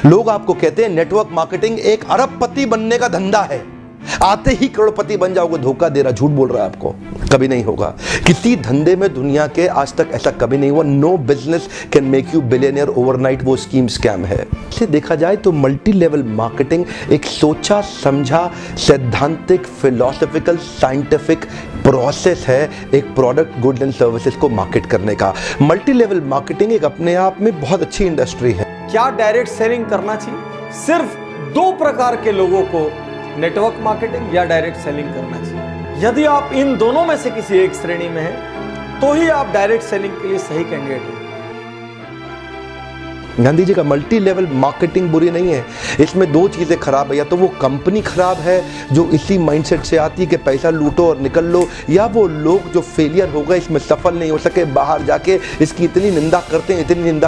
लोग आपको कहते हैं नेटवर्क मार्केटिंग एक अरबपति बनने का धंधा है, आते ही करोड़पति बन जाओगे। धोखा दे रहा, झूठ बोल रहा है आपको, कभी नहीं होगा। किसी धंधे में दुनिया के आज तक ऐसा कभी नहीं हुआ। No business can make you billionaire overnight, वो स्कीम स्कैम है। इसे देखा जाए तो मल्टी लेवल मार्केटिंग एक सोचा समझा सैद्धांतिक फिलोसॉफिकल साइंटिफिक प्रोसेस है एक प्रोडक्ट गुड एंड सर्विसेज को मार्केट करने का। मल्टी लेवल मार्केटिंग एक अपने आप में बहुत अच्छी इंडस्ट्री है। क्या डायरेक्ट सेलिंग करना चाहिए? सिर्फ दो प्रकार के लोगों को नेटवर्क मार्केटिंग या डायरेक्ट सेलिंग करना चाहिए। यदि आप इन दोनों में से किसी एक श्रेणी में हैं तो ही आप डायरेक्ट सेलिंग के लिए सही कैंडिडेट हैं। गांधी जी का मल्टी लेवल मार्केटिंग बुरी नहीं है, इसमें दो चीजें खराब है। या तो वो कंपनी खराब है जो इसी माइंडसेट से आती है कि पैसा लूटो और निकल लो, या वो लोग जो फेलियर हो गए, इसमें सफल नहीं हो सके, बाहर जाके इसकी इतनी निंदा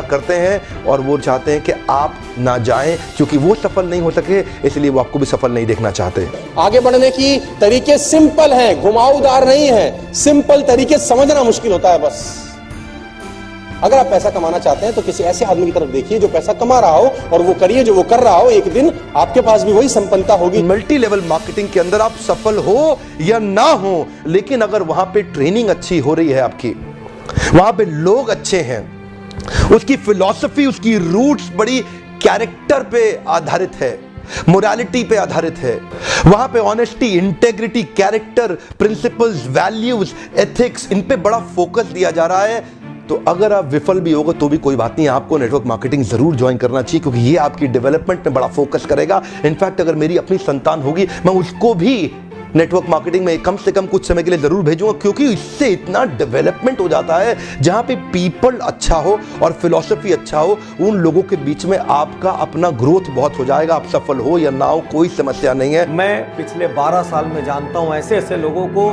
करते हैं और वो चाहते हैं कि आप ना जाएं क्योंकि वो सफल नहीं हो सके, इसलिए वो आपको भी सफल नहीं देखना चाहते। आगे बढ़ने की तरीके सिंपल हैं, घुमावदार नहीं है। सिंपल तरीके समझना मुश्किल होता है। बस अगर आप पैसा कमाना चाहते हैं तो किसी ऐसे आदमी की तरफ देखिए जो पैसा कमा रहा हो और वो करिए जो वो कर रहा हो। एक दिन आपके पास भी वही संपन्नता होगी। मल्टी लेवल मार्केटिंग के अंदर आप सफल हो या ना हो, लेकिन अगर वहां पे ट्रेनिंग अच्छी हो रही है आपकी, वहां पे लोग अच्छे हैं, उसकी फिलॉसफी उसकी रूट्स बड़ी कैरेक्टर पे आधारित है, मोरालिटी पे आधारित है, वहां पे honesty integrity character principles values ethics in पे बड़ा फोकस दिया जा रहा है, तो अगर आप विफल भी होगा तो भी कोई बात नहीं, आपको नेटवर्क मार्केटिंग जरूर ज्वाइन करना चाहिए क्योंकि ये आपकी डेवलपमेंट में बड़ा फोकस करेगा। इनफैक्ट अगर मेरी अपनी संतान होगी मैं उसको भी नेटवर्क मार्केटिंग में कम से कम कुछ समय के लिए जरूर भेजूंगा क्योंकि इससे इतना डेवलपमेंट हो जाता है जहां पे पीपल अच्छा हो और फिलॉसफी अच्छा हो, उन लोगों के बीच में आपका अपना ग्रोथ बहुत हो जाएगा। आप सफल हो या ना हो कोई समस्या नहीं है। मैं पिछले 12 साल में जानता हूं ऐसे ऐसे लोगों को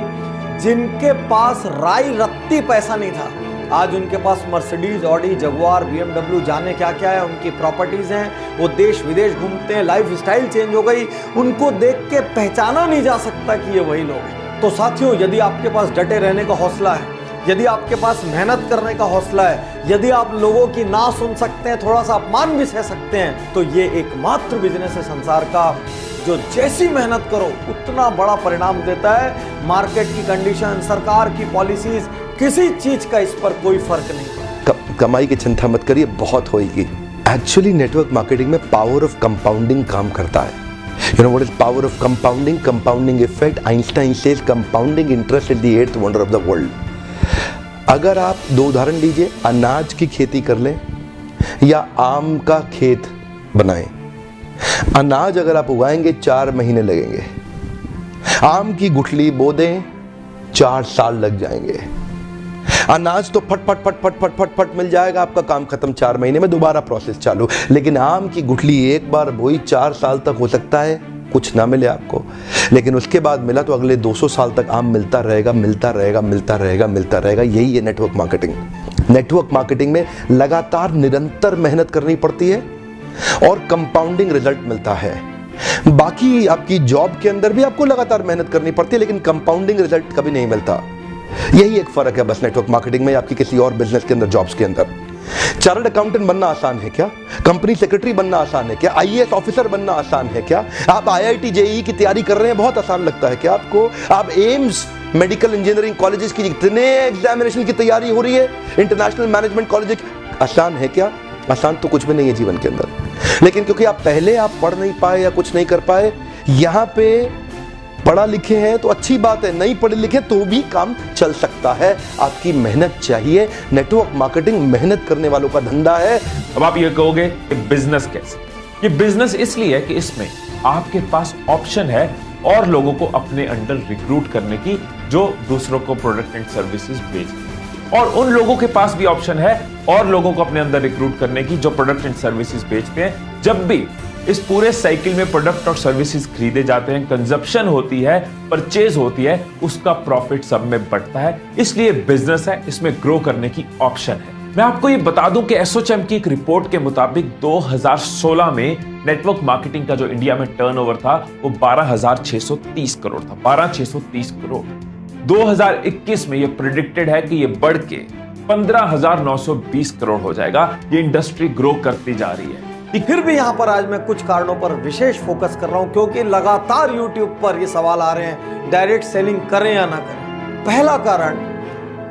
जिनके पास राई रत्ती पैसा नहीं था, आज उनके पास मर्सिडीज ऑडी जगुआर BMW जाने क्या क्या है, उनकी प्रॉपर्टीज हैं, वो देश विदेश घूमते हैं, लाइफ स्टाइल चेंज हो गई, उनको देख के पहचाना नहीं जा सकता कि ये वही लोग हैं। तो साथियों, यदि आपके पास डटे रहने का हौसला है, यदि आपके पास मेहनत करने का हौसला है, यदि आप लोगों की ना सुन सकते हैं, थोड़ा सा अपमान भी सह सकते हैं, तो ये एकमात्र बिजनेस है संसार का जो जैसी मेहनत करो उतना बड़ा परिणाम देता है। मार्केट की कंडीशन, सरकार की पॉलिसीज, किसी चीज का इस पर कोई फर्क नहीं। कमाई की चिंता मत करिए, बहुत होगी। एक्चुअली नेटवर्क मार्केटिंग में पावर ऑफ कंपाउंडिंग काम करता है। You know what is power of compounding? Compounding effect. Einstein says compounding interest is the eighth wonder of the world. अगर आप दो उदाहरण लीजिए, अनाज की खेती कर लें या आम का खेत बनाएं। अनाज अगर आप उगाएंगे 4 महीने लगेंगे, आम की गुठली बो दें 4 साल लग जाएंगे। अनाज तो फट फट फट फट फट फट फट मिल जाएगा, आपका काम खत्म, 4 महीने में दोबारा प्रोसेस चालू। लेकिन आम की गुठली एक बार बोई 4 साल तक हो सकता है कुछ ना मिले आपको, लेकिन उसके बाद मिला तो अगले 200 साल तक आम मिलता रहेगा मिलता रहेगा मिलता रहेगा मिलता रहेगा। यही है नेटवर्क मार्केटिंग। नेटवर्क मार्केटिंग में लगातार निरंतर मेहनत करनी पड़ती है और कंपाउंडिंग रिजल्ट मिलता है। बाकी आपकी जॉब के अंदर भी आपको लगातार मेहनत करनी पड़ती है लेकिन कंपाउंडिंग रिजल्ट कभी नहीं मिलता। यही एक फर्क है बस नेटवर्क मार्केटिंग में आपकी किसी और बिजनेस के अंदर, जॉब्स के अंदर। चार्टर्ड अकाउंटेंट बनना आसान है क्या? कंपनी सेक्रेटरी बनना आसान है क्या? IAS ऑफिसर बनना आसान है क्या? आप IIT JEE की तैयारी कर रहे हैं, बहुत आसान लगता है क्या आपको? आप एम्स मेडिकल इंजीनियरिंग कॉलेजेस की इतने एग्जामिनेशन की तैयारी हो रही है, इंटरनेशनल मैनेजमेंट कॉलेज, आसान है क्या? आसान तो कुछ भी नहीं है जीवन के अंदर। लेकिन क्योंकि आप पहले पढ़ नहीं पाए या कुछ नहीं कर पाए, यहां पे पढ़ा लिखे हैं तो अच्छी बात है, नहीं पढ़े लिखे तो भी काम चल सकता है। आपकी मेहनत चाहिए। नेटवर्क मार्केटिंग मेहनत करने वालों का धंधा है। अब आप ये कहोगे कि बिजनेस कैसे? ये बिजनेस इसलिए है कि इसमें आपके पास ऑप्शन है और लोगों को अपने अंडर रिक्रूट करने की जो दूसरों को प्रोडक्ट एंड सर्विसेज बेचते हैं, और उन लोगों के पास भी ऑप्शन है और लोगों को अपने अंदर रिक्रूट करने की जो प्रोडक्ट एंड सर्विसेज बेचते हैं। जब भी इस पूरे साइकिल में प्रोडक्ट और सर्विसेज खरीदे जाते हैं, कंजप्शन होती है, परचेज होती है, उसका प्रॉफिट सब में बढ़ता है। इसलिए बिजनेस है, इसमें ग्रो करने की ऑप्शन है। मैं आपको ये बता दूं कि एसोचैम की एक रिपोर्ट के मुताबिक 2016 में नेटवर्क मार्केटिंग का जो इंडिया में टर्नओवर था वो 12,630 करोड़ था। 12,630 करोड़। 2021 में ये प्रेडिक्टेड है कि ये बढ़ के 15,920 करोड़ हो जाएगा। ये इंडस्ट्री ग्रो करती जा रही है। कि फिर भी यहां पर आज मैं कुछ कारणों पर विशेष फोकस कर रहा हूं, क्योंकि लगातार YouTube पर ये सवाल आ रहे हैं डायरेक्ट सेलिंग करें या ना करें। पहला कारण,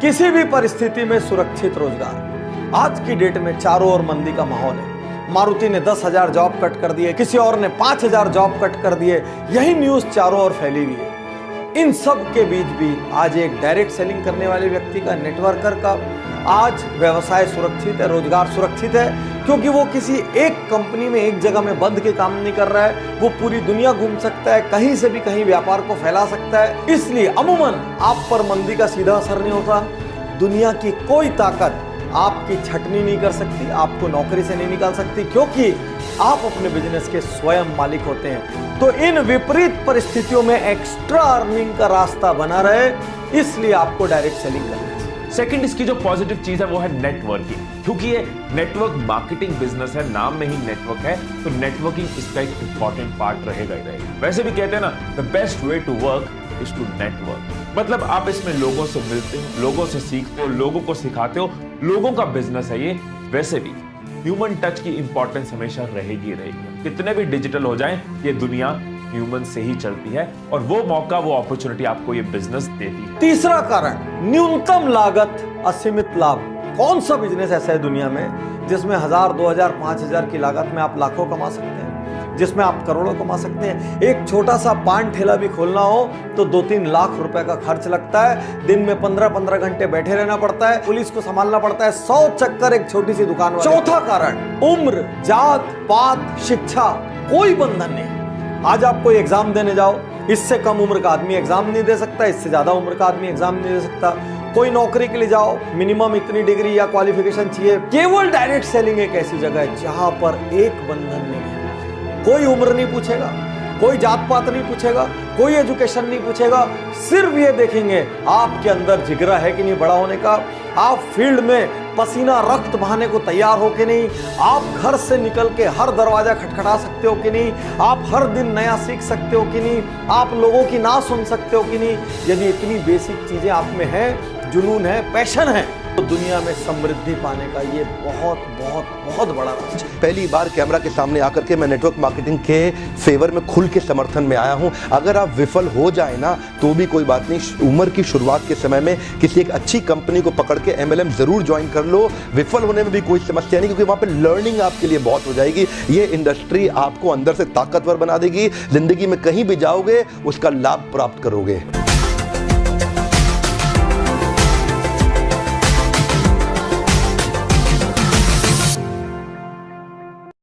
किसी भी परिस्थिति में सुरक्षित रोजगार। आज की डेट में चारों ओर मंदी का माहौल है। मारुति ने 10,000 जॉब कट कर दिए, किसी और ने 5,000 जॉब कट कर दिए, यही न्यूज चारों ओर फैली हुई है। इन सब के बीच भी आज एक डायरेक्ट सेलिंग करने वाले व्यक्ति का, नेटवर्कर का आज व्यवसाय सुरक्षित है, रोजगार सुरक्षित है, क्योंकि वो किसी एक कंपनी में एक जगह में बंद के काम नहीं कर रहा है। वो पूरी दुनिया घूम सकता है, कहीं से भी कहीं व्यापार को फैला सकता है। इसलिए अमूमन आप पर मंदी का सीधा असर नहीं होता। दुनिया की कोई ताकत आपकी छटनी नहीं कर सकती, आपको नौकरी से नहीं निकाल सकती, क्योंकि आप अपने बिजनेस के स्वयं मालिक होते हैं। तो इन विपरीत परिस्थितियों में एक्स्ट्रा अर्निंग का रास्ता बना रहे, इसलिए आपको डायरेक्ट सेलिंग करना है। सेकंड, इसकी जो पॉजिटिव चीज है वो है नेटवर्किंग, क्योंकि ये नेटवर्क मार्केटिंग बिजनेस है, नाम में ही नेटवर्क है, तो नेटवर्किंग इसका एक इंपॉर्टेंट पार्ट रहेगा ही रहेगा। वैसे भी कहते हैं ना, the best way to work is to network. मतलब आप इसमें लोगों से मिलते हो, लोगों से सीखते हो, लोगों को सिखाते हो, लोगों का बिजनेस है ये। वैसे भी ह्यूमन टच की इंपॉर्टेंस हमेशा रहेगी रहेगी। कितने भी डिजिटल हो जाएं, ये दुनिया ह्यूमन से ही चलती है, और वो मौका, वो अपॉर्चुनिटी आपको ये बिजनेस देती है। तीसरा कारण, न्यूनतम लागत असीमित लाभ। कौन सा बिजनेस ऐसा है दुनिया में जिसमें 1,000, 2,000, 5,000 की लागत में आप लाखों कमा सकते हैं, जिसमें आप करोड़ों कमा सकते हैं। एक छोटा सा पान ठेला भी खोलना हो तो 2-3 लाख रुपए का खर्च लगता है। दिन में 15-15 घंटे बैठे रहना पड़ता है, पुलिस को संभालना पड़ता है, 100 चक्कर एक छोटी सी दुकान वाले। चौथा कारण, उम्र, जात पात, शिक्षा, कोई बंधन नहीं। आज आप कोई एग्जाम देने जाओ, इससे कम उम्र का आदमी एग्जाम नहीं दे सकता, इससे ज्यादा उम्र का आदमी एग्जाम नहीं दे सकता। कोई नौकरी के लिए जाओ, मिनिमम इतनी डिग्री या क्वालिफिकेशन चाहिए। केवल डायरेक्ट सेलिंग एक ऐसी जगह है जहां पर एक बंधन नहीं है। कोई उम्र नहीं पूछेगा, कोई जात पात नहीं पूछेगा, कोई एजुकेशन नहीं पूछेगा, सिर्फ ये देखेंगे आपके अंदर जिगरा है कि नहीं बड़ा होने का, आप फील्ड में पसीना रक्त बहाने को तैयार हो कि नहीं, आप घर से निकल के हर दरवाजा खटखटा सकते हो कि नहीं, आप हर दिन नया सीख सकते हो कि नहीं, आप लोगों की ना सुन सकते हो कि नहीं। यदि इतनी बेसिक चीजें आप में है, जुनून है, पैशन है, तो दुनिया में समृद्धि पाने का ये बहुत बहुत बहुत बड़ा रास्ता। पहली बार कैमरा के सामने आकर के मैं नेटवर्क मार्केटिंग के फेवर में खुल के समर्थन में आया हूं। अगर आप विफल हो जाए ना तो भी कोई बात नहीं, उम्र की शुरुआत के समय में किसी एक अच्छी कंपनी को पकड़ के MLM जरूर ज्वाइन कर लो। विफल होने में भी कोई समस्या नहीं, क्योंकि वहां पे लर्निंग आपके लिए बहुत हो जाएगी। ये इंडस्ट्री आपको अंदर से ताकतवर बना देगी, जिंदगी में कहीं भी जाओगे उसका लाभ प्राप्त करोगे।